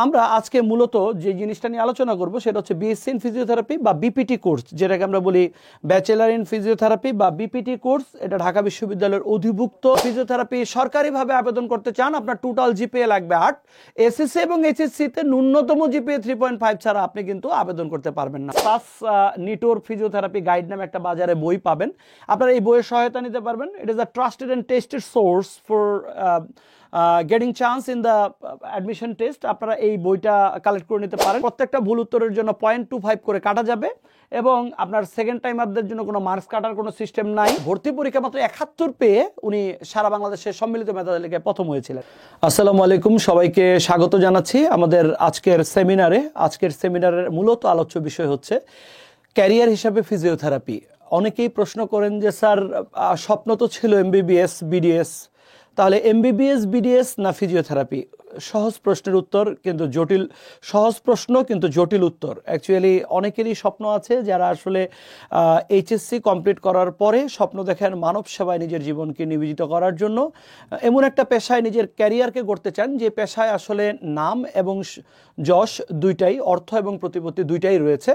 আমরা আজকে মূলত যে জিনিসটা নিয়ে আলোচনা করব সেটা হচ্ছে বিএসসি ইন ফিজিওথেরাপি বা বিপিটি কোর্স, যেটাকে আমরা বলি ব্যাচেলার ইন ফিজিওথেরাপি বা বিপিটি কোর্স। এটা ঢাকা বিশ্ববিদ্যালয়ের অধিভুক্ত। ফিজিওথেরাপি সরকারিভাবে আবেদন করতে চান, আপনার টোটাল জিপিএ লাগবে 8। এসএসসি এবং এইচএসসি তে ন্যূনতম জিপিএ 3.5 ছাড়া আপনি কিন্তু আবেদন করতে পারবেন না। প্লাস নিটোর ফিজিওথেরাপি গাইড নামে একটা বাজারে বই পাবেন, আপনারা এই বইয়ের সহায়তা নিতে পারবেন। It is a trusted and tested source for getting chance in the admission test. আপনারা এই বইটা কালেক্ট করে নিতে পারেন। প্রত্যেকটা ভুল উত্তরের জন্য 0.25 করে কাটা যাবে এবং আপনার সেকেন্ড টাইমারদের জন্য কোনো মার্কস কাটার কোনো সিস্টেম নাই। ভর্তি পরীক্ষা মাত্র 71 পেয়ে উনি সারা বাংলাদেশের সম্মিলিত মেধা তালিকায় প্রথম হয়েছিলেন। আসসালামু আলাইকুম, সবাইকে স্বাগত জানাচ্ছি আমাদের আজকের সেমিনারে। আজকের সেমিনারের মূলত আলোচ্য বিষয় হচ্ছে ক্যারিয়ার হিসাবে ফিজিওথেরাপি। অনেকেই প্রশ্ন করেন যে স্যার, স্বপ্ন তো ছিল এমবিবিএস বিডিএস, তাহলে এমবিবিএস বিডিএস না ফিজিওথেরাপি? সহজ প্রশ্নের উত্তর কিন্তু জটিল, সহজ প্রশ্ন কিন্তু জটিল উত্তর। অ্যাকচুয়ালি অনেকেরই স্বপ্ন আছে যারা আসলে এইচএসসি কমপ্লিট করার পরে স্বপ্ন দেখেন মানব সেবায় নিজের জীবনকে নিয়োজিত করার জন্য, এমন একটা পেশায় নিজের ক্যারিয়ারকে গড়তে চান যে পেশায় আসলে নাম এবং যশ দুইটাই, অর্থ এবং প্রতিপত্তি দুইটাই রয়েছে।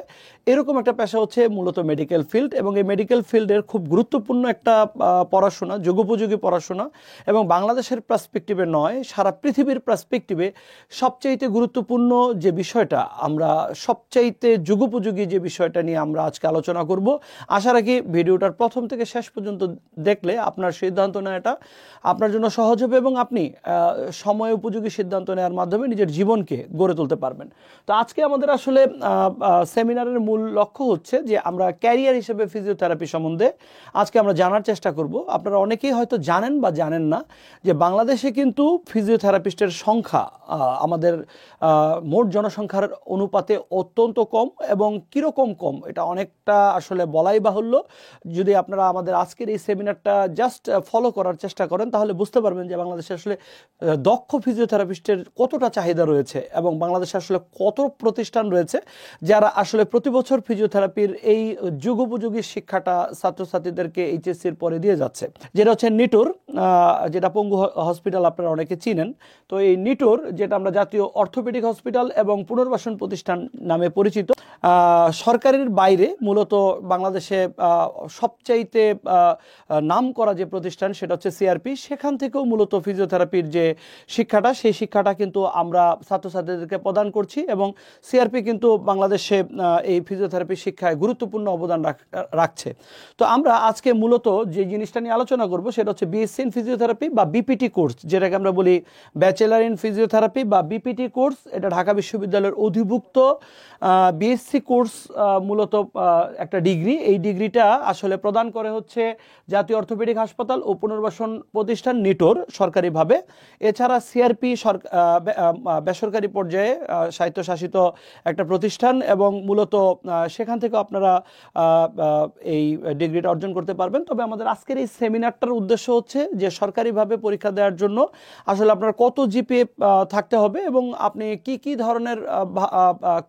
এরকম একটা পেশা হচ্ছে মূলত মেডিকেল ফিল্ড, এবং এই মেডিকেল ফিল্ডের খুব গুরুত্বপূর্ণ একটা পড়াশোনা, যুগোপযোগী পড়াশোনা, এবং বাংলাদেশের পার্সপেক্টিভে নয় সারা পৃথিবীর পার্সপেক্টিভে সবচাইতে গুরুত্বপূর্ণ যে বিষয়টা, আমরা সবচাইতে যুগোপযোগী যে বিষয়টা নিয়ে আমরা আজকে আলোচনা করব। আশা রাখি ভিডিওটার প্রথম থেকে শেষ পর্যন্ত দেখলে আপনার সিদ্ধান্ত নেওয়াটা আপনার জন্য সহজ হবে এবং আপনি সময় উপযোগী সিদ্ধান্ত নেওয়ার মাধ্যমে নিজের জীবনকে গড়ে তুলতে পারবেন। তো আজকে আমাদের আসলে সেমিনারের মূল লক্ষ্য হচ্ছে যে আমরা ক্যারিয়ার হিসেবে ফিজিওথেরাপি সম্বন্ধে আজকে আমরা জানার চেষ্টা করব। আপনারা অনেকেই হয়তো জানেন বা জানেন না যে বাংলাদেশে কিন্তু ফিজিওথেরাপিস্টের সংখ্যা আমাদের মোট জনসংখ্যার অনুপাতে অত্যন্ত কম, এবং কীরকম কম এটা অনেকটা আসলে বলাই বাহুল্য। যদি আপনারা আমাদের আজকের এই সেমিনারটা জাস্ট ফলো করার চেষ্টা করেন তাহলে বুঝতে পারবেন যে বাংলাদেশে আসলে দক্ষ ফিজিওথেরাপিস্টের কতটা চাহিদা রয়েছে, এবং বাংলাদেশে আসলে কত প্রতিষ্ঠান রয়েছে যারা আসলে প্রতি বছর ফিজিওথেরাপির এই যুগোপযোগী শিক্ষাটা ছাত্রছাত্রীদেরকে এইচএসসির পরে দিয়ে যাচ্ছে। যেটা হচ্ছে নিটোর, যেটা পঙ্গু হসপিটাল আপনারা অনেকে চিনেন। তো এই নিটোর, যেটা আমরা জাতীয় অর্থোপেডিক হসপিটাল এবং পুনর্বাসন প্রতিষ্ঠান নামে পরিচিত, সরকারের বাইরে মূলত বাংলাদেশে সবচাইতে নাম করা যে প্রতিষ্ঠান সেটা হচ্ছে সিআরপি। সেখান থেকেও মূলত ফিজিওথেরাপির যে শিক্ষাটা, সেই শিক্ষাটা কিন্তু আমরা ছাত্রছাত্রীদেরকে প্রদান করছি, এবং সিআরপি কিন্তু বাংলাদেশে এই ফিজিওথেরাপি শিক্ষায় গুরুত্বপূর্ণ অবদান রাখছে। তো আমরা আজকে মূলত যে জিনিসটা নিয়ে আলোচনা করব সেটা হচ্ছে বিএসসি ইন ফিজিওথেরাপি বা বিপিটি কোর্স, যেটাকে আমরা বলি ব্যাচেলার ইন ফিজিওথেরাপি বা বিপিটি কোর্স। এটা ঢাকা বিশ্ববিদ্যালয়ের অধিভুক্ত বিএসসি কোর্স, মূলত একটা ডিগ্রি। এই ডিগ্রিটা আসলে প্রদান করে হচ্ছে জাতীয় অর্থোপেডিক হাসপাতাল ও পুনর্বাসন প্রতিষ্ঠান নিটোর সরকারিভাবে। এছাড়া সিআরপি বেসরকারি পর্যায়ে স্বায়ত্তশাসিত একটা প্রতিষ্ঠান, এবং মূলত সেখান থেকে আপনারা এই ডিগ্রিটা অর্জন করতে পারবেন। তবে আমাদের আজকের এই সেমিনারটার উদ্দেশ্য হচ্ছে যে সরকারিভাবে পরীক্ষা দেওয়ার জন্য আসলে আপনার কত জিপিএ থাকতে হবে, এবং আপনি কি কি ধরনের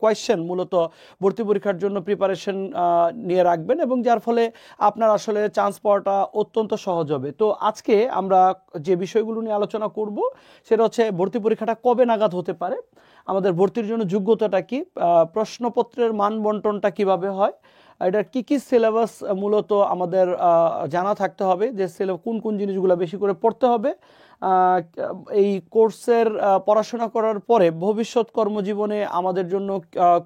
কোয়েশ্চেন মূলত ভর্তি পরীক্ষার জন্য প্রিপারেশন নিয়ে রাখবেন, এবং যার ফলে আপনার আসলে চান্স পাওয়াটা অত্যন্ত সহজ হবে। তো আজকে আমরা যে বিষয়গুলো নিয়ে আলোচনা করব সেটা হচ্ছে ভর্তি পরীক্ষাটা কবে নাগাদ হতে পারে, আমাদের ভর্তির জন্য যোগ্যতাটা কি, প্রশ্নপত্রের মান বন্টনটা কিভাবে হয়, এটার কি কি সিলেবাস মূলত আমাদের জানা থাকতে হবে, যে কোন কোন জিনিসগুলো বেশি করে পড়তে হবে, এই কোর্সের পড়াশোনা করার পরে ভবিষ্যৎ কর্মজীবনে আমাদের জন্য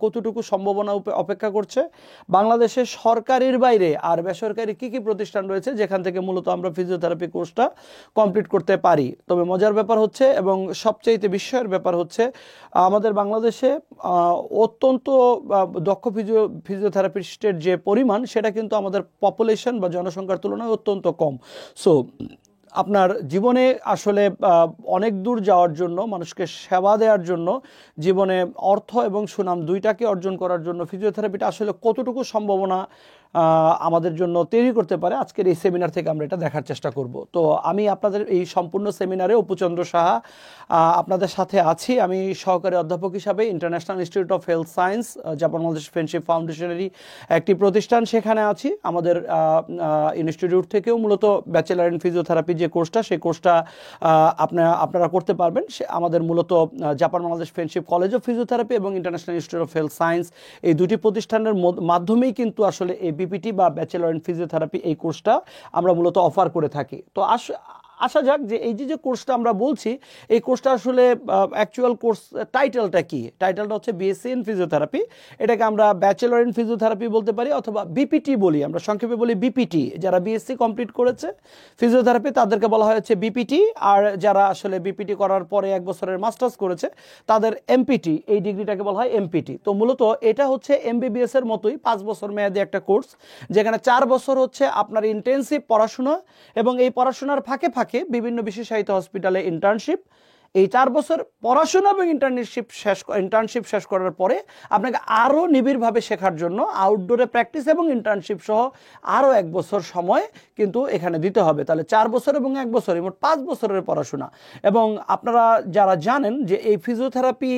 কতটুকু সম্ভাবনা অপেক্ষা করছে, বাংলাদেশের সরকারির বাইরে আর বেসরকারি কি কি প্রতিষ্ঠান রয়েছে যেখান থেকে মূলত আমরা ফিজিওথেরাপি কোর্সটা কমপ্লিট করতে পারি। তবে মজার ব্যাপার হচ্ছে এবং সবচাইতে বিস্ময়ের ব্যাপার হচ্ছে আমাদের বাংলাদেশে অত্যন্ত দক্ষ ফিজিওথেরাপিস্টের যে পরিমাণ সেটা কিন্তু আমাদের পপুলেশন বা জনসংখ্যার তুলনায় অত্যন্ত কম। সো আপনার জীবনে আসলে অনেক দূর যাওয়ার জন্য, মানুষকে সেবা দেওয়ার জন্য, জীবনে অর্থ এবং সুনাম দুইটাকে অর্জন করার জন্য ফিজিওথেরাপিটা আসলে কতটুকু সম্ভাবনা আমাদের জন্য তৈরি করতে পারে, আজকের এই সেমিনার থেকে আমরা এটা দেখার চেষ্টা করব। তো আমি আপনাদের এই সম্পূর্ণ সেমিনারে অপুচন্দ্র সাহা আপনাদের সাথে আছি। আমি সহকারী অধ্যাপক হিসাবে International Institute of Health Science, Japan Bangladesh Friendship ফাউন্ডেশনেরই একটি প্রতিষ্ঠান, সেখানে আছি। আমাদের ইনস্টিটিউট থেকেও মূলত ব্যাচেলার ইন ফিজিওথেরাপি যে কোর্সটা, সেই কোর্সটা আপনারা করতে পারবেন। আমাদের মূলত Japan Bangladesh Friendship College of Physiotherapy এবং International Institute of Health Science, এই দুটি প্রতিষ্ঠানের মাধ্যমেই কিন্তু আসলে এই বিপিটি বা ব্যাচেলার ইন ফিজিওথেরাপি এই কোর্সটা আমরা মূলত অফার করে থাকি। তো আসা যাক যে এই যে কোর্সটা আমরা বলছি, এই কোর্সটা আসলে অ্যাকচুয়াল কোর্স টাইটেলটা কি? টাইটেলটা হচ্ছে বিএসসি ইন ফিজিওথেরাপি। এটাকে আমরা ব্যাচেলর ইন ফিজিওথেরাপি বলতে পারি, অথবা বিপিটি বলি, আমরা সংক্ষেপে বলি বিপিটি। যারা বিএসসি কমপ্লিট করেছে ফিজিওথেরাপি তাদেরকে বলা হচ্ছে বিপিটি, আর যারা আসলে বিপিটি করার পরে 1 বছরের মাস্টার্স করেছে তাদের এমপিটি, এই ডিগ্রিটাকে বলা হয় এমপিটি। তো মূলত এটা হচ্ছে এমবিবিএস এর মতোই 5 বছর মেয়াদী একটা কোর্স, যেখানে 4 বছর হচ্ছে আপনার ইন্টেন্সিভ পড়াশোনা, এবং এই পড়াশোনার ফাঁকে ফাঁকে বিভিন্ন বিশেষায়িত হসপিটালে ইন্টার্নশিপ। এই 4 বছর পড়াশোনা এবং ইন্টার্নশিপ শেষ করার পরে আপনাকে আরও নিবিড়ভাবে শেখার জন্য আউটডোরে প্র্যাকটিস এবং ইন্টার্নশিপ সহ আরও 1 বছর সময় কিন্তু এখানে দিতে হবে। তাহলে 4 বছর এবং 1 বছর, মোট 5 বছরের পড়াশোনা। এবং আপনারা যারা জানেন যে এই ফিজিওথেরাপি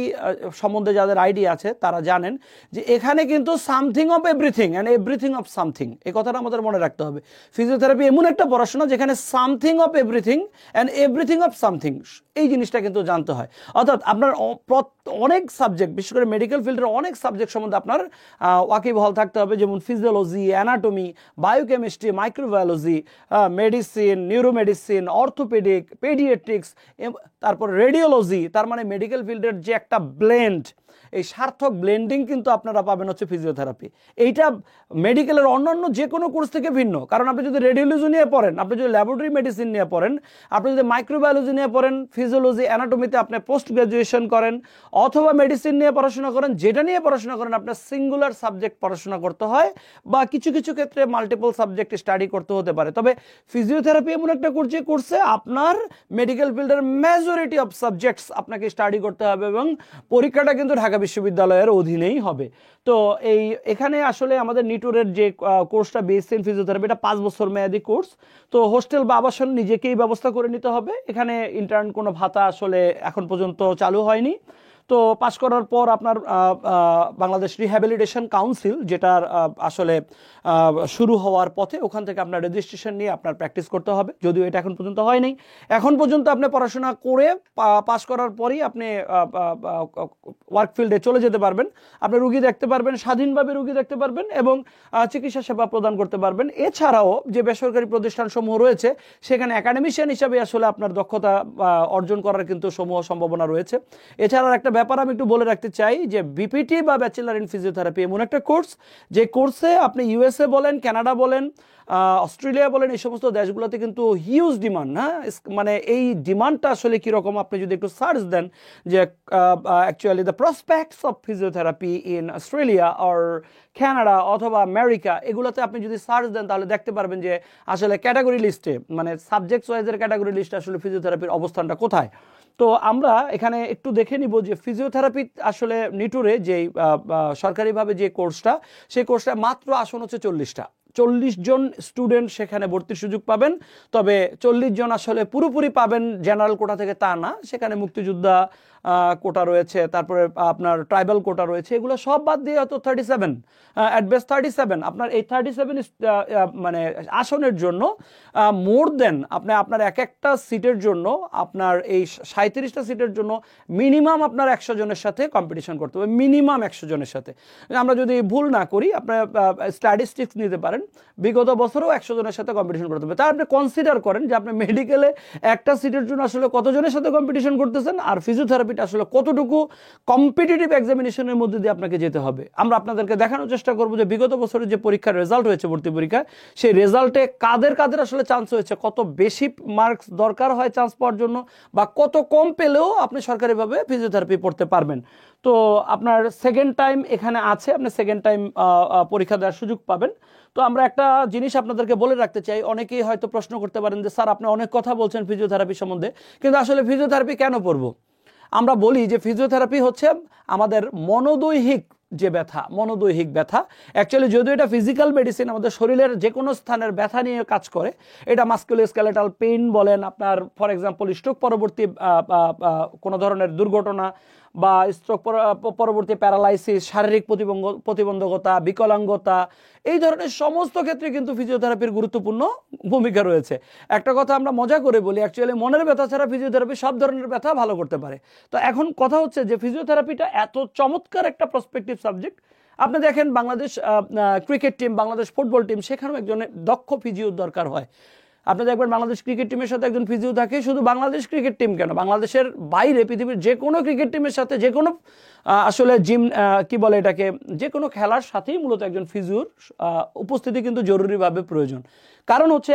সম্বন্ধে যাদের আইডিয়া আছে তারা জানেন যে এখানে কিন্তু something of everything and everything of something, এই কথাটা আমাদের মনে রাখতে হবে। ফিজিওথেরাপি এমন একটা পড়াশোনা যেখানে something of everything and everything of something, এই জিনিসটা কিন্তু জানতে হয়। অর্থাৎ আপনার অনেক সাবজেক্ট, বিশেষ করে মেডিকেল ফিল্ডের অনেক সাবজেক্ট সম্বন্ধে আপনার ওয়াকিবহাল থাকতে হবে, যেমন physiology, anatomy, biochemistry, microbiology, medicine, neuromedicine, orthopaedic, paediatrics, তারপর রেডিওলজি। তার মানে মেডিকেল ফিল্ডের যে একটা ব্লেন্ড, এই সার্থক ব্লেন্ডিং কিন্তু আপনারা পাবেন হচ্ছে ফিজিওথেরাপি। এইটা মেডিকেলের অন্যান্য যে কোনো কোর্স থেকে ভিন্ন, কারণ আপনি যদি রেডিওলজি নিয়ে পড়েন, আপনি যদি ল্যাবরেটরি মেডিসিন নিয়ে পড়েন, আপনি যদি মাইক্রোবায়োলজি নিয়ে পড়েন, ফিজিওলজি, অ্যানাটমিতে আপনি পোস্ট গ্রাজুয়েশন করেন, অথবা মেডিসিন নিয়ে পড়াশোনা করেন, যেটা নিয়ে পড়াশোনা করেন আপনার সিঙ্গুলার সাবজেক্ট পড়াশোনা করতে হয়, বা কিছু কিছু ক্ষেত্রে মাল্টিপল সাবজেক্ট স্টাডি করতে হতে পারে। তবে ফিজিওথেরাপি এমন একটা কোর্সে আপনার মেডিকেল ফিল্ডের মেজরিটি অফ সাবজেক্টস আপনাকে স্টাডি করতে হবে, এবং পরীক্ষাটা কিন্তু ঢাকা বিশ্ববিদ্যালয়ের অধীনেই হবে। তো এখানে আসলে আমাদের নিটোরের যে কোর্সটা বিএসসি ইন ফিজিওথেরাপি, এটা 5 বছর মেয়াদী কোর্স। তো হোস্টেল বা আবাসন নিজেকেই ব্যবস্থা করে নিতে হবে। এখানে ইন্টার্ন কোনো ভাতা আসলে এখন পর্যন্ত চালু হয়নি। তো পাশ করার পর আপনার বাংলাদেশ রিহ্যাবিলিটেশন কাউন্সিল, যেটার আসলে শুরু হওয়ার পথে, ওখান থেকে আপনার রেজিস্ট্রেশন নিয়ে আপনার প্র্যাকটিস করতে হবে, যদিও এটা এখন পর্যন্ত হয়নি। এখন পর্যন্ত আপনি পড়াশোনা করে পাশ করার পরই আপনি ওয়ার্ক ফিল্ডে চলে যেতে পারবেন। আপনি রুগী দেখতে পারবেন, স্বাধীনভাবে রুগী দেখতে পারবেন, এবং চিকিৎসা সেবা প্রদান করতে পারবেন। এছাড়াও যে বেসরকারি প্রতিষ্ঠানসমূহ রয়েছে, সেখানে একাডেমিশিয়ান হিসাবে আসলে আপনার দক্ষতা অর্জন করার কিন্তু সমূহ সম্ভাবনা রয়েছে। এছাড়া একটা ব্যাপার আমি একটু বলে রাখতে চাই যে বিপিটি বা ব্যাচেলার ইন ফিজিওথেরাপি এমন একটা কোর্স, যে কোর্সে আপনি ইউএসএ বলেন, কানাডা বলেন, অস্ট্রেলিয়া বলেন, এই সমস্ত দেশগুলোতে কিন্তু হিউজ ডিমান্ড। হ্যাঁ, মানে এই ডিমান্ডটা আসলে কীরকম আপনি যদি একটু সার্চ দেন যে actually the prospects of physiotherapy in Australia or Canada অথবা আমেরিকা, এগুলোতে আপনি যদি সার্চ দেন তাহলে দেখতে পারবেন যে আসলে ক্যাটাগরি লিস্টে, মানে সাবজেক্ট ওয়াইজের ক্যাটাগরি লিস্টে আসলে ফিজিওথেরাপির অবস্থানটা কোথায়। তো আমরা এখানে একটু দেখে নিব যে ফিজিওথেরাপি আসলে নিটুরে যে সরকারিভাবে যে কোর্সটা, সেই কোর্সটা মাত্র আসন হচ্ছে 40টা। 40 জন স্টুডেন্ট সেখানে ভর্তির সুযোগ পাবেন। তবে 40 জন আসলে পুরোপুরি পাবেন জেনারেল কোটা থেকে তা না, সেখানে মুক্তিযোদ্ধা কোটা রয়েছে, তারপরে আপনার ট্রাইবাল কোটা রয়েছে, এগুলো সব বাদ দিয়ে হয়তো 37 অ্যাট বেস্ট 37। আপনার এই 37 মানে আসনের জন্য মোর দেন আপনার এক একটা সিটের জন্য, আপনার এই 37টা সিটের জন্য মিনিমাম আপনার 100 জনের সাথে কম্পিটিশন করতে হবে, মিনিমাম 100 জনের সাথে। আমরা যদি ভুল না করি, আপনার স্ট্যাটিস্টিক্স নিতে পারেন, বিগত বছরেও 100 জনের সাথে কম্পিটিশন করতে হবে। তাই আপনি কনসিডার করেন যে আপনি মেডিকেলে একটা সিটের জন্য আসলে কতজনের সাথে কম্পিটিশন করতেছেন, আর ফিজিওথেরাপিটা আসলে কতটুকু কম্পিটিটিভ এক্সামিনেশনের মধ্যে দিয়ে আপনাকে যেতে হবে। আমরা আপনাদেরকে দেখানোর চেষ্টা করবো যে বিগত বছরের যে পরীক্ষার রেজাল্ট হয়েছে, ভর্তি পরীক্ষায়, সেই রেজাল্টে কাদের কাদের আসলে চান্স হয়েছে, কত বেশি মার্কস দরকার হয় চান্স পাওয়ার জন্য, বা কত কম পেলেও আপনি সরকারিভাবে ফিজিওথেরাপি পড়তে পারবেন। তো আপনার সেকেন্ড টাইম এখানে আছে, আপনি সেকেন্ড টাইম পরীক্ষা দেওয়ার সুযোগ পাবেন। তো আমরা একটা জিনিস আপনাদেরকে বলে রাখতে চাই, অনেকেই হয়তো প্রশ্ন করতে পারেন যে স্যার আপনি অনেক কথা বলছেন ফিজিওথেরাপি সম্বন্ধে, কিন্তু আসলে ফিজিওথেরাপি কেন পড়বো? আমরা বলি যে ফিজিওথেরাপি হচ্ছে আমাদের মনোদৈহিক যে ব্যথা, মনোদৈহিক ব্যথা, অ্যাকচুয়ালি যদিও এটা ফিজিক্যাল মেডিসিন, আমাদের শরীরের যে কোনো স্থানের ব্যথা নিয়ে কাজ করে। এটা মাস্কুলোস্কেলেটাল পেইন বলেন, আপনার ফর এক্সাম্পল স্ট্রোক পরবর্তী কোনো ধরনের দুর্ঘটনা বা স্ট্রোক পরবর্তী প্যারালাইসিস, শারীরিক প্রতিবন্ধকতা, বিকলাঙ্গতা, এই ধরনের সমস্ত ক্ষেত্রে কিন্তু ফিজিওথেরাপির গুরুত্বপূর্ণ ভূমিকা রয়েছে। একটা কথা আমরা মজা করে বলি, অ্যাকচুয়ালি মনের ব্যথা ছাড়া ফিজিওথেরাপি সব ধরনের ব্যথা ভালো করতে পারে। তো এখন কথা হচ্ছে যে ফিজিওথেরাপিটা এত চমৎকার একটা প্রসপেক্টিভ সাবজেক্ট। আপনি দেখেন Bangladesh cricket team, Bangladesh football team, সেখানেও একজনের দক্ষ ফিজিওর দরকার হয়। আপনি দেখবেন বাংলাদেশ ক্রিকেট টিমের সাথে একজন ফিজিও থাকে। শুধু বাংলাদেশ ক্রিকেট টিম কেন, বাংলাদেশের বাইরে পৃথিবীর যে কোনো ক্রিকেট টিমের সাথে, যে কোনো আসলে জিম কি বলে এটাকে, যে কোনো খেলার সাথেই মূলত একজন ফিজিওর উপস্থিতি কিন্তু জরুরিভাবে প্রয়োজন। কারণ হচ্ছে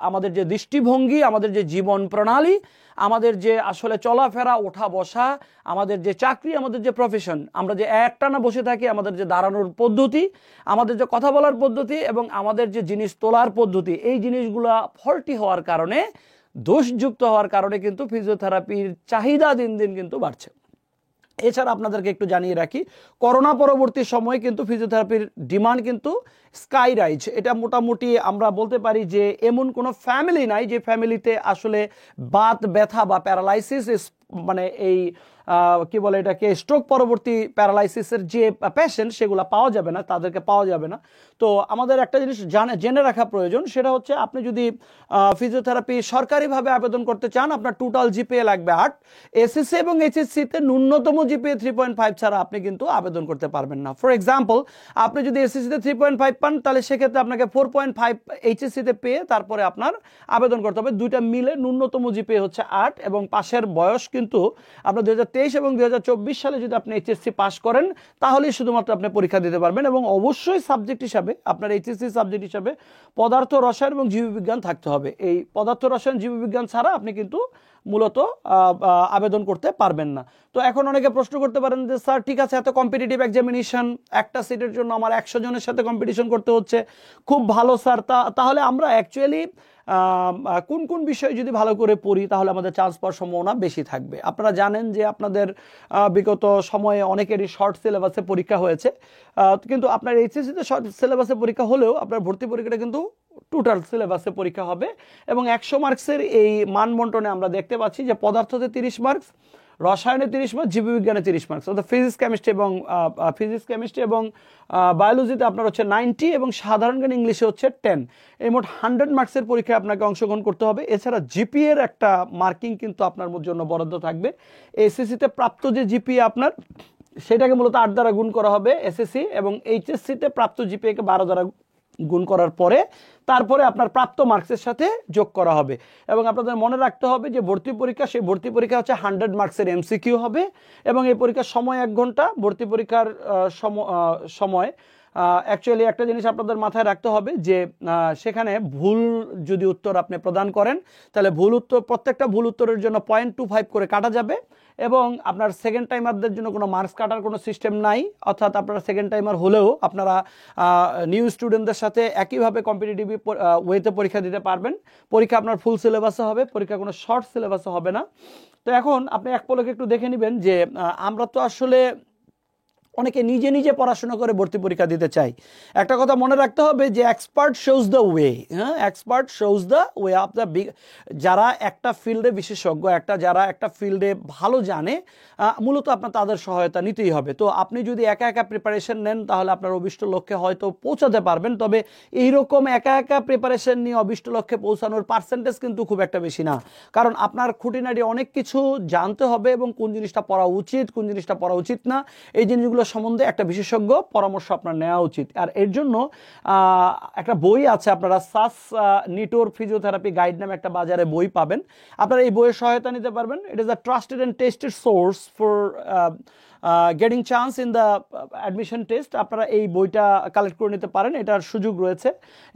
আমাদের যে দৃষ্টিভঙ্গি, আমাদের যে জীবন প্রণালী, আমাদের যে আসলে চলাফেরা, ওঠা বসা, আমাদের যে চাকরি, আমাদের যে প্রফেশন, আমরা যে একটানা বসে থাকি, আমাদের যে দাঁড়ানোর পদ্ধতি, আমাদের যে কথা বলার পদ্ধতি এবং আমাদের যে জিনিস তোলার পদ্ধতি, এই জিনিসগুলা ফল্টি হওয়ার কারণে, দোষযুক্ত হওয়ার কারণে কিন্তু ফিজিওথেরাপির চাহিদা দিন দিন কিন্তু বাড়ছে। এছাড়া আপনাদেরকে একটু জানিয়ে রাখি, করোনা পরবর্তী সময়ে কিন্তু ফিজিওথেরাপির ডিমান্ড কিন্তু স্কাই রাইজ। এটা মোটামুটি আমরা বলতে পারি যে এমন কোনো ফ্যামিলি নাই যে ফ্যামিলিতে আসলে বাত ব্যথা বা প্যারালাইসিস, মানে এই কি বলে এটাকে, স্ট্রোক পরবর্তী প্যারালাইসিসের যে পেশেন্ট, সেগুলো পাওয়া যাবে না, তাদেরকে পাওয়া যাবে না। তো আমাদের একটা জিনিস জেনে রাখা প্রয়োজন, সেটা হচ্ছে আপনি যদি ফিজিওথেরাপি সরকারিভাবে আবেদন করতে চান, আপনার টোটাল জিপিএ লাগবে 8। এসএসসি এবং এইচএসসিতে ন্যূনতম জিপিএ 3.5 ছাড়া আপনি কিন্তু আবেদন করতে পারবেন না। ফর এক্সাম্পল, আপনি যদি এসএসসিতে 3.5 পান, তাহলে সেক্ষেত্রে আপনাকে 4.5 এইচএসসিতে পেয়ে তারপরে আপনার আবেদন করতে হবে। দুইটা মিলে ন্যূনতম জিপিএ হচ্ছে 8, এবং পাশের বয়স কিন্তু আপনার 2023 এবং 2024 সালে যদি আপনি এইচএসসি পাস করেন, তাহলেই শুধুমাত্র আপনি পরীক্ষা দিতে পারবেন। এবং অবশ্যই সাবজেক্ট হিসাবে, আপনার এইচএসসি সাবজেক্ট হিসাবে পদার্থ, রসায়ন এবং জীববিজ্ঞান থাকতে হবে। এই পদার্থ, রসায়ন, জীববিজ্ঞান ছাড়া আপনি কিন্তু মূলত আবেদন করতে পারবেন না। তো এখন অনেকে প্রশ্ন করতে পারেন যে স্যার ঠিক আছে, এত কম্পিটিটিভ এক্সামিনেশন, একটা সিটের জন্য আমার 100 জনের সাথে কম্পিটিশন করতে হচ্ছে, খুব ভালো স্যার, তাহলে আমরা অ্যাকচুয়ালি কোন কোন বিষয় যদি ভালো করে পড়ি তাহলে আমাদের চান্স পাওয়ার সম্ভাবনা বেশি থাকবে। আপনারা জানেন যে আপনাদের বিগত সময়ে অনেকেরই শর্ট সিলেবাসে পরীক্ষা হয়েছে, কিন্তু আপনার এইচএসসিতে শর্ট সিলেবাসে পরীক্ষা হলেও আপনার ভর্তি পরীক্ষাটা কিন্তু টোটাল সিলেবাসে পরীক্ষা হবে। এবং 100 মার্কসের এই মানবন্টনে আমরা দেখতে পাচ্ছি যে পদার্থতে 30 মার্কস, রসায়নে 30 মার্কস, জীববিজ্ঞানে 30 মার্কস, অর্থাৎ ফিজিক্স কেমিস্ট্রি এবং বায়োলজিতে আপনার হচ্ছে 90 এবং সাধারণ জ্ঞান ইংলিশে হচ্ছে 10। এই মোট 100 মার্কসের পরীক্ষায় আপনাকে অংশগ্রহণ করতে হবে। এছাড়া জিপিএর একটা মার্কিং কিন্তু আপনার জন্য বরাদ্দ থাকবে। এসএসসিতে প্রাপ্ত যে জিপিএ আপনার, সেটাকে মূলত 8 দ্বারা গুণ করা হবে এসএসসি, এবং এইচএসসিতে প্রাপ্ত জিপিএকে 12 দ্বারা গুণ করার পরে তারপরে আপনার প্রাপ্ত মার্কসের সাথে যোগ করা হবে। এবং আপনাদের মনে রাখতে হবে যে ভর্তি পরীক্ষা, সেই ভর্তি পরীক্ষা হচ্ছে 100 মার্কসের এমসিকিউ হবে, এবং এই পরীক্ষার সময় 1 ঘন্টা। ভর্তি পরীক্ষার সময় অ্যাকচুয়ালি একটা জিনিস আপনাদের মাথায় রাখতে হবে যে সেখানে ভুল যদি উত্তর আপনি প্রদান করেন, তাহলে প্রত্যেকটা ভুল উত্তরের জন্য 0.25 করে কাটা যাবে। এবং আপনার সেকেন্ড টাইমারদের জন্য কোনো মার্কস কাটার কোনো সিস্টেম নাই, অর্থাৎ আপনারা সেকেন্ড টাইমার হলেও আপনারা নিউ স্টুডেন্টদের সাথে একইভাবে কম্পিটিটিভ ওয়েতে পরীক্ষা দিতে পারবেন। পরীক্ষা আপনার ফুল সিলেবাসে হবে, পরীক্ষা কোনো শর্ট সিলেবাসে হবে না। তো এখন আপনি এক পলকে একটু দেখে নেবেন যে আমরা তো আসলে অনেকে নিজে নিজে পড়াশোনা করে ভর্তি পরীক্ষা দিতে চাই। একটা কথা মনে রাখতে হবে যে এক্সপার্ট শোজ দ্য ওয়ে। হ্যাঁ, expert shows the way of the যারা একটা ফিল্ডে বিশেষজ্ঞ, যারা একটা ফিল্ডে ভালো জানে, মূলত আপনার তাদের সহায়তা নিতেই হবে। তো আপনি যদি একা একা প্রিপারেশন নেন, তাহলে আপনার অভিষ্ট লক্ষ্যে হয়তো পৌঁছাতে পারবেন, তবে এইরকম একা একা প্রিপারেশন নিয়ে অভিষ্ট লক্ষ্যে পৌঁছানোর পার্সেন্টেজ কিন্তু খুব একটা বেশি না। কারণ আপনার খুঁটিনাটি অনেক কিছু জানতে হবে, এবং কোন জিনিসটা পড়া উচিত, কোন জিনিসটা পড়া উচিত না, এই জিনিসগুলো সম্বন্ধে একটা বিশেষজ্ঞ পরামর্শ আপনার নেওয়া উচিত। আর এর জন্য একটা বই আছে, আপনারা সাস নিটোর ফিজিওথেরাপি গাইড নামে একটা বাজারে বই পাবেন, আপনারা এই বইয়ের সহায়তা নিতে পারবেন। It is a trusted and tested source for getting chance in the admission test. আপনারা এই বইটা কালেক্ট করে নিতে পারেন, এটার সুযোগ রয়েছে।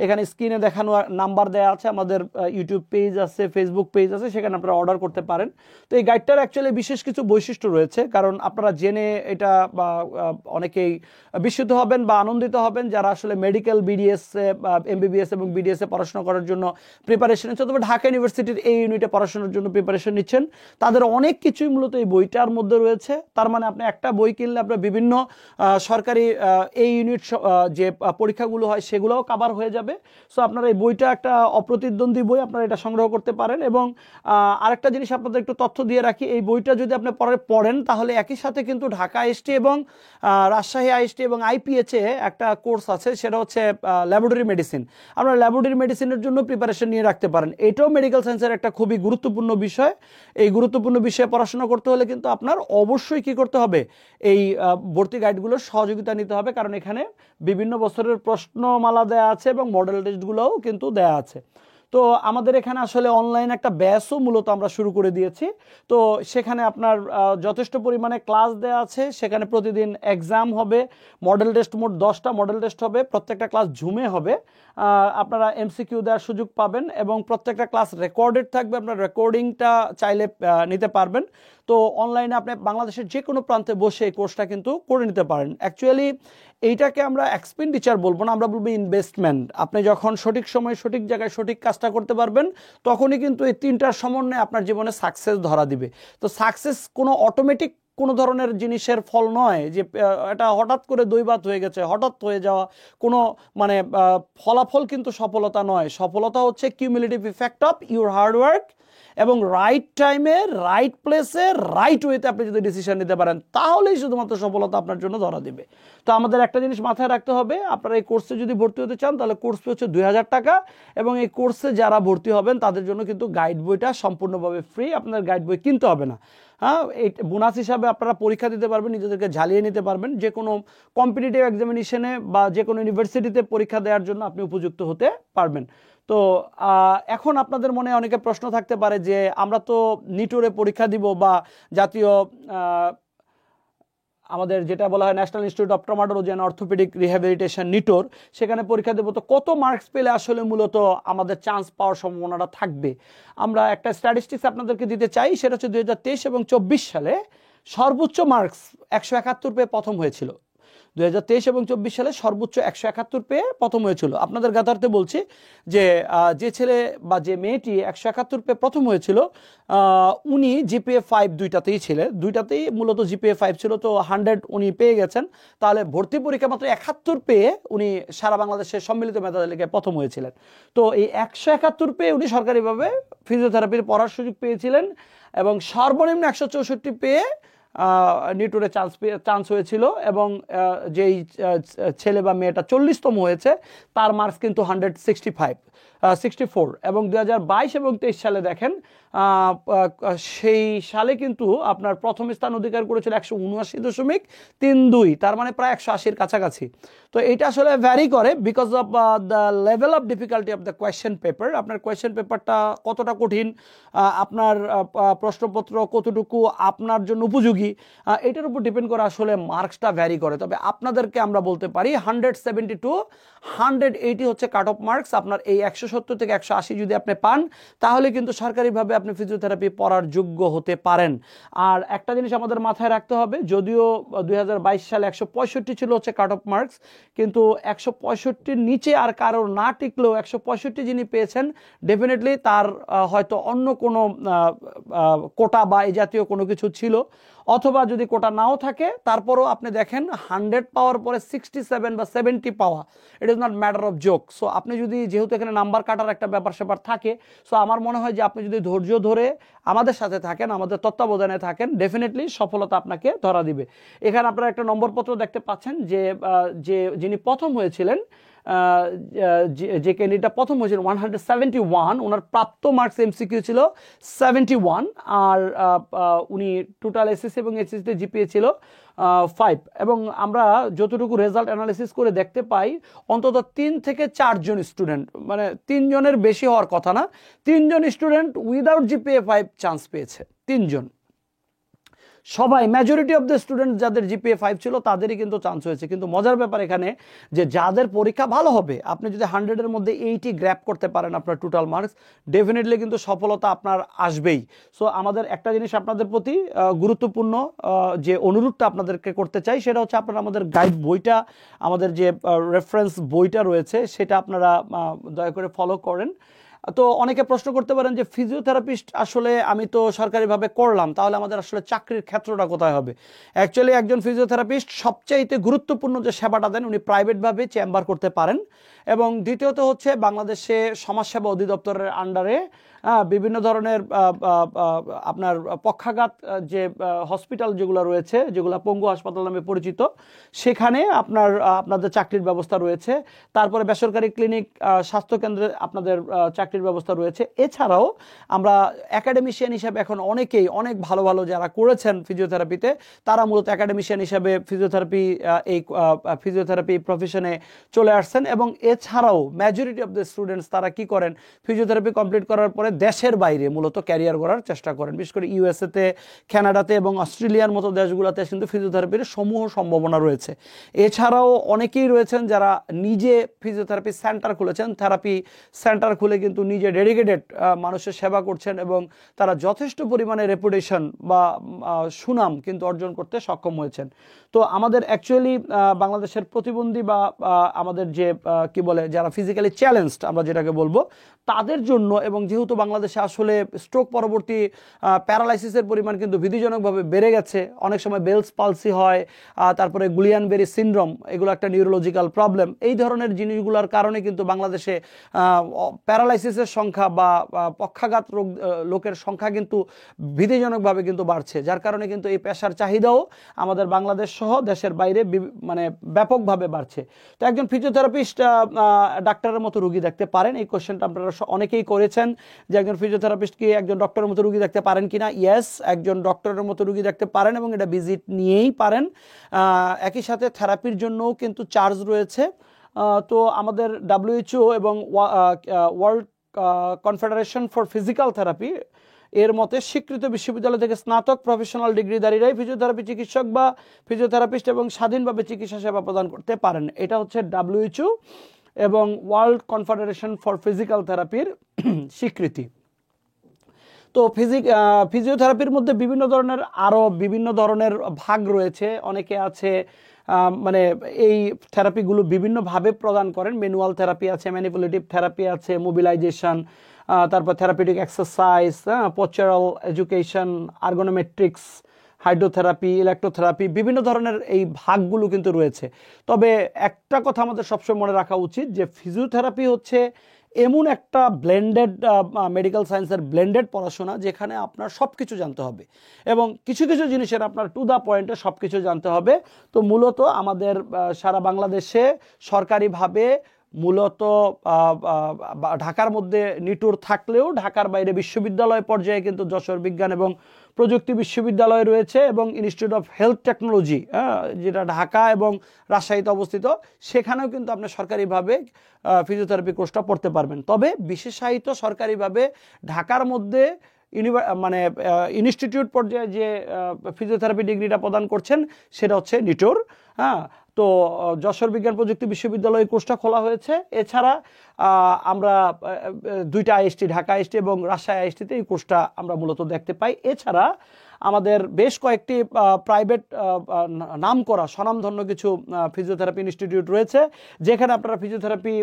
এখানে স্ক্রিনে দেখানো নাম্বার দেওয়া আছে, আমাদের ইউটিউব পেজ আছে, ফেসবুক পেজ আছে, সেখানে আপনারা অর্ডার করতে পারেন। তো এই গাইডটার অ্যাকচুয়ালি বিশেষ কিছু বৈশিষ্ট্য রয়েছে, কারণ আপনারা জেনে এটা বা অনেকেই বিস্মিত হবেন বা আনন্দিত হবেন যারা আসলে মেডিকেল বিডিএস, এমবিবিএস এবং বিডিএসে পড়াশোনা করার জন্য প্রিপারেশন নিচ্ছেন, তবে ঢাকা ইউনিভার্সিটির এই ইউনিটে পড়াশোনার জন্য প্রিপারেশন নিচ্ছেন, তাদের অনেক কিছুই মূলত এই বইটার মধ্যে রয়েছে। তার মানে আপনি একটা বই কিনলে আপনার বিভিন্ন সরকারি এই ইউনিট যে পরীক্ষাগুলো হয় সেগুলোও কভার হয়ে যাবে। সো আপনারা এই বইটা একটা অপ্রতিদ্বন্দ্বী বই, আপনারা এটা সংগ্রহ করতে পারেন। এবং আরেকটা জিনিস আপনাদের একটু তথ্য দিয়ে রাখি, এই বইটা যদি আপনি পড়েন তাহলে একই সাথে কিন্তু ঢাকা আইএসটি এবং রাজশাহী আইএসটি এবং আইপিএইচে একটা কোর্স আছে, সেটা হচ্ছে ল্যাবরেটরি মেডিসিন। আপনারা ল্যাবরেটরি মেডিসিনের জন্য প্রিপারেশন নিয়ে রাখতে পারেন। এটাও মেডিকেল সায়েন্সের একটা খুবই গুরুত্বপূর্ণ বিষয়। এই গুরুত্বপূর্ণ বিষয়ে পড়াশোনা করতে হলে কিন্তু আপনার অবশ্যই কি করতে হবে, এই ভর্তি গাইডগুলোর সহযোগিতা নিতে হবে, কারণ এখানে বিভিন্ন বছরের প্রশ্নমালা দেয়া আছে এবং মডেল টেস্টগুলোও কিন্তু দেয়া আছে। তো আমাদের এখানে আসলে অনলাইন একটা ব্যাচও মূলত আমরা শুরু করে দিয়েছি। তো সেখানে আপনার যথেষ্ট পরিমাণে ক্লাস দেওয়া আছে, সেখানে প্রতিদিন এক্সাম হবে, মডেল টেস্ট মোট 10টা মডেল টেস্ট হবে, প্রত্যেকটা ক্লাস ঝুমে হবে, আপনারা এমসিকিউ দেওয়ার সুযোগ পাবেন এবং প্রত্যেকটা ক্লাস রেকর্ডেড থাকবে, আপনার রেকর্ডিংটা চাইলে নিতে পারবেন। তো অনলাইনে আপনি বাংলাদেশের যে কোনো প্রান্তে বসে এই কোর্সটা কিন্তু করে নিতে পারেন। অ্যাকচুয়ালি এইটাকে আমরা এক্সপেন্ডিচার বলবো না, আমরা বলবো ইনভেস্টমেন্ট। আপনি যখন সঠিক সময় সঠিক জায়গায় সঠিক কাজটা করতে পারবেন তখনই কিন্তু এই তিনটার সমন্বয়ে আপনার জীবনে সাকসেস ধরা দিবে। তো সাকসেস কোনো অটোমেটিক কোনো ধরনের জিনিসের ফল নয় যে এটা হঠাৎ করে দৈবাত হয়ে গেছে, হঠাৎ হয়ে যাওয়া কোনো মানে ফলাফল কিন্তু সফলতা নয়। সফলতা হচ্ছে cumulative effect of your hard work এবং রাইট টাইমে রাইট প্লেসে রাইট ওয়েতে আপনি যদি ডিসিশন নিতে পারেন তাহলেই শুধুমাত্র সফলতা আপনার জন্য ধরা দেবে। তো আমাদের একটা জিনিস মাথায় রাখতে হবে, আপনারা এই কোর্সে যদি ভর্তি হতে চান তাহলে কোর্স ফি হচ্ছে 2000 টাকা এবং এই কোর্সে যারা ভর্তি হবেন তাদের জন্য কিন্তু গাইড বইটা সম্পূর্ণভাবে ফ্রি, আপনাদের গাইড বই কিনতে হবে না। হ্যাঁ, এই বোনাস হিসাবে আপনারা পরীক্ষা দিতে পারবেন, নিজেদেরকে ঝালিয়ে নিতে পারবেন, যে কোনো কম্পিটিটিভ এক্সামিনেশনে বা যে কোনো ইউনিভার্সিটিতে পরীক্ষা দেওয়ার জন্য আপনি উপযুক্ত হতে পারবেন। তো এখন আপনাদের মনে অনেকে প্রশ্ন থাকতে পারে যে আমরা তো নিটোরে পরীক্ষা দিব বা জাতীয় আমাদের যেটা বলা হয় National Institute of Traumatology and Orthopaedic Rehabilitation NITOR, সেখানে পরীক্ষা দেবো, তো কত মার্কস পেলে আসলে মূলত আমাদের চান্স পাওয়ার সম্ভাবনাটা থাকবে। আমরা একটা স্ট্যাটিস্টিক্স আপনাদেরকে দিতে চাই, সেটা হচ্ছে 2023 এবং 24 সালে সর্বোচ্চ মার্কস 171 পেয়ে প্রথম হয়েছিল। 2023 এবং 24 সালে সর্বোচ্চ 171 পেয়ে প্রথম হয়েছিল। আপনাদের গাতার্থে বলছি যে যে ছেলে বা যে মেয়েটি 171 পেয়ে প্রথম হয়েছিল উনি জিপিএ 5 দুইটাতেই ছিলেন, দুইটাতেই মূলত জিপিএ 5 ছিল, তো 100 উনি পেয়ে গেছেন। তাহলে ভর্তি পরীক্ষা মাত্র 71 পেয়ে উনি সারা বাংলাদেশের সম্মিলিত মেধা তালিকায় প্রথম হয়েছিলেন। তো এই 171 পেয়ে উনি সরকারিভাবে ফিজিওথেরাপির পড়ার সুযোগ পেয়েছিলেন এবং সর্বনিম্ন 164 পেয়ে নিটোরে চান্স হয়েছিল এবং যেই ছেলে বা মেয়েটা 40তম হয়েছে তার মার্কস কিন্তু 164 এবং 2022 এবং 23 সালে দেখেন সেই সালে কিন্তু আপনার প্রথম স্থান অধিকার করেছিল 179.32, তার মানে প্রায় 180-এর কাছাকাছি। তো এটা আসলে ভ্যারি করে because of the level of difficulty of the question paper. আপনার কোয়েশ্চেন পেপারটা কতটা কঠিন, আপনার প্রশ্নপত্র কতটুকু আপনার জন্য উপযোগী, এটার উপর ডিপেন্ড করে আসলে মার্কসটা ভ্যারি করে। তবে আপনাদেরকে আমরা বলতে পারি 170 180 হচ্ছে কাট অফ মার্কস। আপনার এই 170 থেকে 180 যদি আপনি পান তাহলে কিন্তু সরকারিভাবে আপনি ফিজিওথেরাপি পড়ার যোগ্য হতে পারেন। আর একটা জিনিস আমাদের মাথায় রাখতে হবে, যদিও 2022 সালে 165 ছিল হচ্ছে কাট অফ মার্কস, কিন্তু 165-র নিচে আর কারোর না টিকলেও 165 যিনি পেয়েছেন ডেফিনেটলি তার হয়তো অন্য কোনো কোটা বা এই জাতীয় কোনো কিছু ছিল, অথবা যদি কোটা নাও থাকে তারপরও আপনি দেখেন 100 পাওয়ার পরে 67 বা 70 পাওয়া, it is not matter of joke. So আপনি যদি, যেহেতু এখানে নাম্বার কাটার একটা ব্যাপার স্যাপার থাকে, সো আমার মনে হয় যে আপনি যদি ধৈর্য ধরে আমাদের সাথে থাকেন, আমাদের তত্ত্বাবধানে থাকেন, ডেফিনেটলি সফলতা আপনাকে ধরা দিবে। এখানে আপনারা একটা নম্বরপত্র দেখতে পাচ্ছেন যে যিনি প্রথম হয়েছিলেন, যে ক্যান্ডিডেটটা প্রথম হয়েছিল 171, ওনার প্রাপ্ত মার্কস এমসিকিউ ছিল 71, আর উনি টোটাল এসএসসি এবং এইচএসসিতে জিপিএ ছিল 5। এবং আমরা যতটুকু রেজাল্ট অ্যানালিসিস করে দেখতে পাই অন্তত 3 থেকে 4 জন স্টুডেন্ট, মানে 3 জনের বেশি হওয়ার কথা না, 3 জন স্টুডেন্ট উইদাউট জিপিএ 5 চান্স পেয়েছে। 3 জন, সবাই মেজরিটি অফ দ্য স্টুডেন্ট যাদের জিপিএ 5 ছিল তাদেরই কিন্তু চান্স হয়েছে। কিন্তু মজার ব্যাপার এখানে যে যাদের পরীক্ষা ভালো হবে, আপনি যদি 100-এর মধ্যে 80 গ্র্যাপ করতে পারেন আপনার টোটাল মার্কস, ডেফিনেটলি কিন্তু সফলতা আপনার আসবেই। সো আমাদের একটা জিনিস আপনাদের প্রতি গুরুত্বপূর্ণ যে অনুরোধটা আপনাদেরকে করতে চাই সেটা হচ্ছে আপনারা আমাদের গাইড বইটা, আমাদের যে রেফারেন্স বইটা রয়েছে সেটা আপনারা দয়া করে ফলো করেন। তো অনেকে প্রশ্ন করতে পারেন যে ফিজিওথেরাপিস্ট আসলে আমি তো সরকারিভাবে করলাম, তাহলে আমাদের আসলে চাকরির ক্ষেত্রটা কোথায় হবে? অ্যাকচুয়ালি একজন ফিজিওথেরাপিস্ট সবচাইতে গুরুত্বপূর্ণ যে সেবাটা দেন উনি প্রাইভেটভাবে চেম্বার করতে পারেন। এবং দ্বিতীয়ত হচ্ছে বাংলাদেশে সমাজসেবা অধিদপ্তরের আন্ডারে বিভিন্ন ধরনের আপনার পক্ষাঘাত যে হসপিটাল যেগুলো রয়েছে, যেগুলো পঙ্গু হাসপাতাল নামে পরিচিত, সেখানে আপনাদের চাকরির ব্যবস্থা রয়েছে। তারপরে বেসরকারি ক্লিনিক, স্বাস্থ্যকেন্দ্রে আপনাদের চাকরির ব্যবস্থা রয়েছে। এছাড়াও আমরা একাডেমিশিয়ান হিসাবে এখন অনেকেই অনেক ভালো ভালো যারা করেছেন ফিজিওথেরাপিতে, তারা মূলত একাডেমিশিয়ান হিসাবে ফিজিওথেরাপি প্রফেশনে চলে আসছেন। এবং এছাড়াও মেজরিটি অফ দ্য স্টুডেন্টস তারা কি করেন, ফিজিওথেরাপি কমপ্লিট করার পরে দেশের বাইরে মূলত ক্যারিয়ার করার চেষ্টা করেন। বিশেষ করে ইউএসএতে, কানাডাতে এবং অস্ট্রেলিয়ার মতো দেশগুলোতে কিন্তু ফিজিওথেরাপির সমূহ সম্ভাবনা রয়েছে। এছাড়াও অনেকেই রয়েছেন যারা নিজে ফিজিওথেরাপি সেন্টার খুলেছেন, থেরাপি সেন্টার খুলে কিন্তু নিজে ডেডিকেটেড মানুষের সেবা করছেন এবং তারা যথেষ্ট পরিমাণে রেপুটেশন বা সুনাম কিন্তু অর্জন করতে সক্ষম হয়েছেন। তো আমাদের অ্যাকচুয়ালি বাংলাদেশের প্রতিবন্ধী বা আমাদের যে কি বলে যারা ফিজিক্যালি চ্যালেঞ্জড আমরা যেটাকে বলবো, তাদের জন্য, এবং যেহেতু বাংলাদেশে আসলে স্ট্রোক পরবর্তী প্যারালাইসিসের পরিমাণ কিন্তু ভীতিজনকভাবে বেড়ে গেছে, অনেক সময় বেলস পালসি হয়, তারপরে গুলিয়ান বেরি সিনড্রোম, এগুলো একটা নিউরোলজিক্যাল প্রবলেম। এই ধরনের জিনিসগুলোর কারণে কিন্তু বাংলাদেশে প্যারালাইসিসের সংখ্যা বা পক্ষাঘাত লোকের সংখ্যা কিন্তু ভীতিজনকভাবে কিন্তু বাড়ছে, যার কারণে কিন্তু এই পেশার চাহিদাও আমাদের বাংলাদেশ সহ দেশের বাইরে মানে ব্যাপকভাবে বাড়ছে। তো একজন ফিজিওথেরাপিস্ট ডাক্তারের মতো রোগী দেখতে পারেন? এই কোশ্চেনটা আপনারা অনেকেই করেছেন যে একজন ফিজিওথেরাপিস্ট কি একজন ডক্টরের মতো রোগী দেখতে পারেন কিনা। ইয়েস, একজন ডক্টরের মতো রোগী দেখতে পারেন এবং এটা ভিজিট নিয়েই পারেন। একই সাথে থেরাপির জন্যও কিন্তু চার্জ রয়েছে। তো আমাদের WHO এবং world confederation for physical therapy এর মতে স্বীকৃত বিশ্ববিদ্যালয় থেকে স্নাতক প্রফেশনাল ডিগ্রিধারীরাই ফিজিওথেরাপি চিকিৎসক বা ফিজিওথেরাপিস্ট এবং স্বাধীনভাবে চিকিৎসা সেবা প্রদান করতে পারেন। এটা হচ্ছে WHO এবং ওয়ার্ল্ড কনফেডারেশন ফর ফিজিক্যাল থেরাপির স্বীকৃতি। তো ফিজিওথেরাপির মধ্যে বিভিন্ন ধরনের ভাগ রয়েছে। অনেকে আছে মানে এই থেরাপিগুলো বিভিন্নভাবে প্রদান করেন। ম্যানুয়াল থেরাপি আছে, ম্যানিপুলেটিভ থেরাপি আছে, মোবিলাইজেশন, তারপর therapeutic exercise, postural education, ergonomics, hydrotherapy, electrotherapy, বিভিন্ন ধরনের এই ভাগগুলো কিন্তু রয়েছে। তবে একটা কথা আমাদের সবসময় মনে রাখা উচিত যে ফিজিওথেরাপি হচ্ছে এমন একটা ব্লেন্ডেড মেডিকেল সায়েন্সের ব্লেন্ডেড পড়াশোনা যেখানে আপনার সব কিছু জানতে হবে এবং কিছু কিছু জিনিসের আপনার টু দ্য পয়েন্টে সব কিছু জানতে হবে। তো মূলত আমাদের সারা বাংলাদেশে সরকারিভাবে মূলত ঢাকার মধ্যে নিটুর থাকলেও ঢাকার বাইরে বিশ্ববিদ্যালয় পর্যায়ে কিন্তু যশোর বিজ্ঞান এবং প্রযুক্তি বিশ্ববিদ্যালয় রয়েছে এবং ইনস্টিটিউট অফ হেলথ টেকনোলজি, যেটা ঢাকা এবং রাজশাহীতে অবস্থিত, সেখানেও কিন্তু আপনি সরকারিভাবে ফিজিওথেরাপি কোর্সটা পড়তে পারবেন। তবে বিশেষায়িত সরকারিভাবে ঢাকার মধ্যে ইনস্টিটিউট পর্যায়ে যে ফিজিওথেরাপি ডিগ্রিটা প্রদান করছেন সেটা হচ্ছে নিটোর। তো যশোর বিজ্ঞান প্রযুক্তি বিশ্ববিদ্যালয় কোর্সটা খোলা হয়েছে। এছাড়া আমরা দুইটা আইএসটি, ঢাকা আইএসটি এবং রাজশাহী আইএসটিতে এই কোর্সটা আমরা মূলত দেখতে পাই। এছাড়া আমাদের বেশ কয়েকটি প্রাইভেট নামকরা স্বনামধন্য কিছু ফিজিওথেরাপি ইনস্টিটিউট রয়েছে যেখানে আপনারা ফিজিওথেরাপি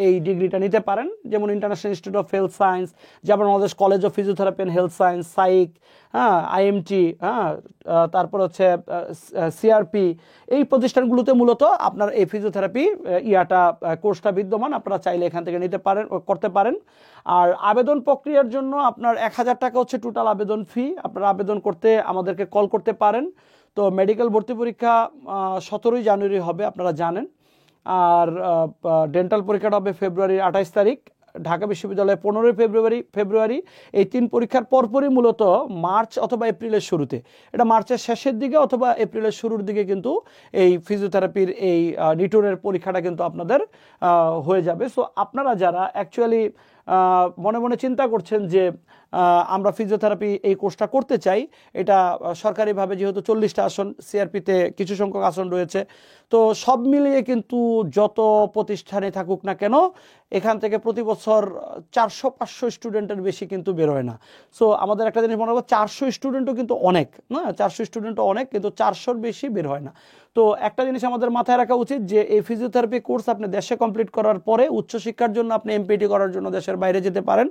এই ডিগ্রিটা নিতে পারেন, যেমন International Institute of Health Science, যেমন Bangladesh College of Physiotherapy and Health Science, SAIC, IMT, তারপর হচ্ছে CRP। এই প্রতিষ্ঠানগুলোতে মূলত আপনার এই ফিজিওথেরাপি কোর্সটা বিদ্যমান। আপনারা চাইলে এখান থেকে করতে পারেন। আর আবেদন প্রক্রিয়ার জন্য আপনার 1000 টাকা হচ্ছে টোটাল আবেদন ফি। আপনারা আবেদন করতে আমাদেরকে কল করতে পারেন। তো মেডিকেল ভর্তি পরীক্ষা 17 জানুয়ারি হবে, আপনারা জানেন। আর ডেন্টাল পরীক্ষাটা হবে ফেব্রুয়ারির 28 তারিখ। ঢাকা বিশ্ববিদ্যালয়ে 15 ফেব্রুয়ারি। এই 3 পরীক্ষার পরপরই মূলত মার্চ অথবা এপ্রিলের শুরুতে, এটা মার্চের শেষের দিকে অথবা এপ্রিলের শুরুর দিকে কিন্তু এই ফিজিওথেরাপির এই নিটোরের পরীক্ষাটা কিন্তু আপনাদের হয়ে যাবে। সো আপনারা যারা অ্যাকচুয়ালি মনে মনে চিন্তা করছেন যে আমরা ফিজিওথেরাপি এই কোর্সটা করতে চাই। এটা সরকারিভাবে যেহেতু 40টা আসন, সিআরপিতে কিছু সংখ্যক আসন রয়েছে, তো সব মিলিয়ে কিন্তু যত প্রতিষ্ঠানে থাকুক না কেন এখান থেকে প্রতি বছর 400-500 স্টুডেন্টের বেশি কিন্তু বের হয় না। সো আমাদের একটা জিনিস মনে রাখবো, 400 স্টুডেন্টও কিন্তু অনেক না, 400 স্টুডেন্টও অনেক, কিন্তু 400-র বেশি বের হয় না। তো একটা জিনিস আমাদের মাথায় রাখা উচিত যে এই ফিজিওথেরাপি কোর্স আপনি দেশে কমপ্লিট করার পরে উচ্চশিক্ষার জন্য আপনি এমপিটি করার জন্য দেশের বাইরে যেতে পারেন।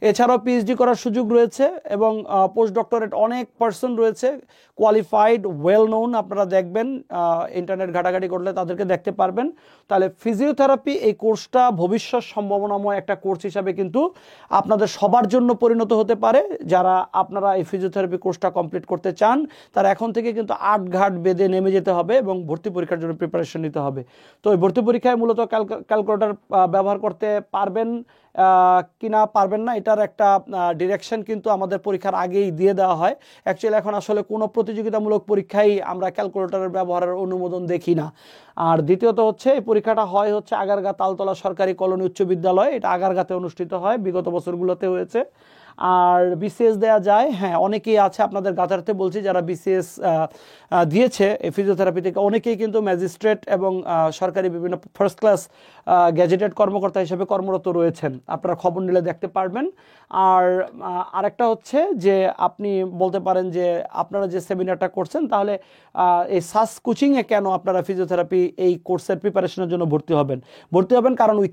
এছাড়াও পিএইচডি করার সুযোগ রয়েছে এবং পোস্ট ডক্টরেট অনেক পার্সন রয়েছে, কোয়ালিফাইড, ওয়েল নোন, আপনারা দেখবেন ইন্টারনেট ঘাটাঘাটি করলে তাদেরকে দেখতে পারবেন। তাহলে ফিজিওথেরাপি এই কোর্সটা ভবিষ্যৎ সম্ভাবনাময় একটা কোর্স হিসাবে কিন্তু আপনাদের সবার জন্য পরিণত হতে পারে। যারা আপনারা এই ফিজিওথেরাপি কোর্সটা কমপ্লিট করতে চান তারা এখন থেকে কিন্তু আটঘাট বেঁধে নেমে যেতে হবে এবং ভর্তি পরীক্ষার জন্য প্রিপারেশন নিতে হবে। তো এই ভর্তি পরীক্ষায় মূলত ক্যালকুলেটর ব্যবহার করতে পারবেন কিনা পারবেন না, এটার একটা ডিরেকশন কিন্তু আমাদের পরীক্ষার আগেই দিয়ে দেওয়া হয়। অ্যাকচুয়ালি এখন আসলে কোনো প্রতিযোগিতামূলক পরীক্ষায় আমরা ক্যালকুলেটরের ব্যবহারের অনুমোদন দেখি না। আর দ্বিতীয়ত হচ্ছে এই পরীক্ষাটা হচ্ছে আগারগা তালতলা সরকারি কলোনি উচ্চ বিদ্যালয়, এটা আগারগাতে অনুষ্ঠিত হয়, বিগত বছরগুলোতে হয়েছে। আর বিসিএস দেয়া যায়, হ্যাঁ অনেকেই আছে আপনাদের গাতারতে বলছি যারা বিসিএস দিয়েছে এই ফিজিওথেরাপি থেকে, অনেকেই কিন্তু ম্যাজিস্ট্রেট এবং সরকারি বিভিন্ন ফার্স্ট ক্লাস গ্যাজেটেড কর্মকর্তা হিসেবে কর্মরত রয়েছেন, আপনারা খবর নিলে দেখতে পারবেন। আর আরেকটা হচ্ছে যে আপনি বলতে পারেন যে আপনারা যে সেমিনারটা করছেন তাহলে এই সাস কোচিংয়ে কেন আপনারা ফিজিওথেরাপি এই কোর্সের প্রিপারেশনের জন্য ভর্তি হবেন কারণ উই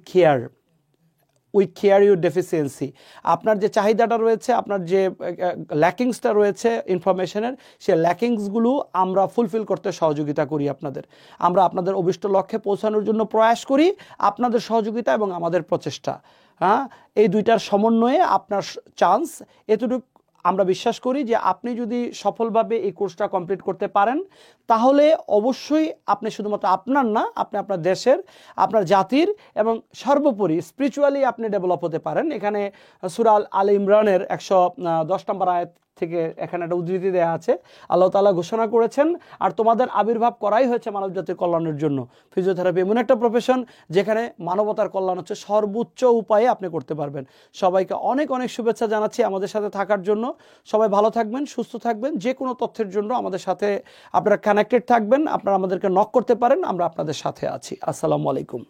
কেয়ার ইউর ডেফিসিয়েন্সি। আপনার যে চাহিদাটা রয়েছে, আপনার যে ল্যাকিংসটা রয়েছে ইনফরমেশনের, সে ল্যাকিংসগুলো আমরা ফুলফিল করতে সহযোগিতা করি আমরা আপনাদের অভিষ্ট লক্ষ্যে পৌঁছানোর জন্য প্রয়াস করি। আপনাদের সহযোগিতা এবং আমাদের প্রচেষ্টা, এই দুইটার সমন্বয়ে আপনার চান্স। এতটুকু আমরা বিশ্বাস করি যে আপনি যদি সফলভাবে এই কোর্সটা কমপ্লিট করতে পারেন তাহলে অবশ্যই আপনি শুধুমাত্র আপনার না, আপনি আপনার দেশের, আপনার জাতির এবং সর্বোপরি স্পিরিচুয়ালি আপনি ডেভেলপ হতে পারেন। এখানে সূরা আল ইমরানের 110 নম্বর আয়াত থেকে এখানে একটা উদ্ধৃতি দেওয়া আছে, আল্লাহ তাআলা ঘোষণা করেছেন, আর তোমাদের আবির্ভাব করাই হয়েছে মানব জাতির কল্যাণের জন্য। ফিজিওথেরাপি এমন একটা প্রফেশন যেখানে মানবতার কল্যাণ হচ্ছে সর্বোচ্চ উপায়ে আপনি করতে পারবেন। সবাইকে অনেক অনেক শুভেচ্ছা জানাচ্ছি আমাদের সাথে থাকার জন্য। সবাই ভালো থাকবেন, সুস্থ থাকবেন। যে কোনো তথ্যের জন্য আমাদের সাথে আপনারা কানেক্টেড থাকবেন, আপনারা আমাদেরকে নক করতে পারেন, আমরা আপনাদের সাথে আছি। আসসালামু আলাইকুম।